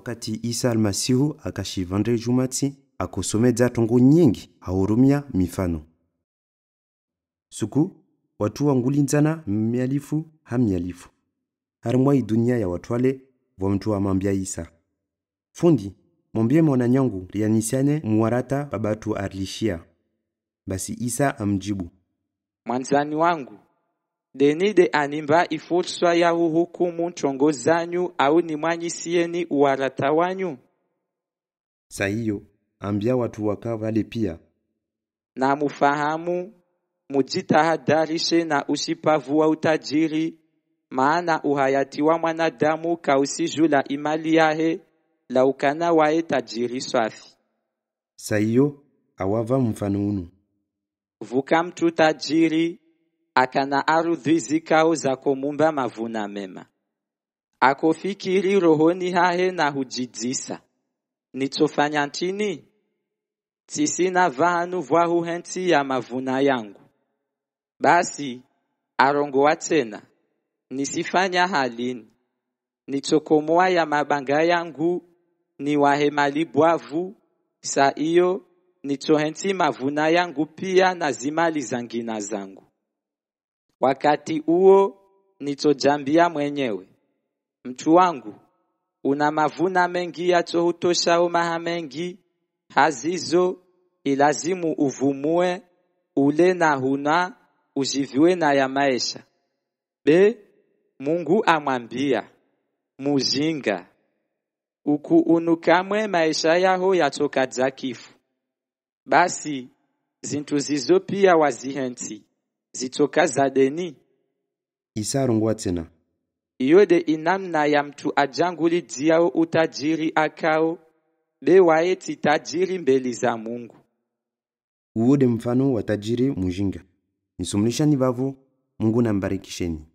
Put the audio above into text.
wakati Isa almasihu akashivandre jumati akosomedza tongo nyingi haurumia mifano. Suku watu wangulinzana mialifu hamialifu. Harimwa dunia ya watu wale wa mtu wa mambia Isa. Fundi, mwambie mwananyangu rianisiane muwarata babatu arlishia. Basi Isa amjibu, mwanzani wangu, denide animba ifurswa ya uhukumu nchongo zanyu au ni mwanyisieni uwarata wanyu? Sa hiyo, ambia watu wakavale pia. Na mufahamu, mujitahadarishe na ushipavu wa utajiri, maana uhayati wa mwanadamu kausijula imali yahe, laukana wae tajiri swafi. Sa hiyo, awava mfano unu. Vuka mtu tajiri, akana ardhi zikao za komumba mavuna mema. Akofikiri rohoni hahe na hujidisa, nitofanya ntini? Tisina vanu vwahu henti ya mavuna yangu. Basi, arongoa tena, nisifanya halini. Nitokomoa ya mabanga yangu, ni wahemali bwavu, sa iyo, nitohenti mavuna yangu pia na zimali zangina zangu. Wakati uo, nitojambia mwenyewe, mtu wangu, una mavuna mengi ya tohutoshao maha mengi, hazizo ilazimu uvumue, ule na huna, ujiviwe na ya maisha. Mungu amwambia, mujinga, uku unukamwe maisha yaho yatoka zakifu. Basi, zintu zizo pia wazihenti, zitoka zadeni. Isa arongwa tena. Iyode inamna ya mtu ajanguli diao utajiri akao, waeti tajiri mbeli za Mungu. Uode mfano wa tajiri mujinga. Nisumlisha ni vavu, Mungu na mbarikisheni.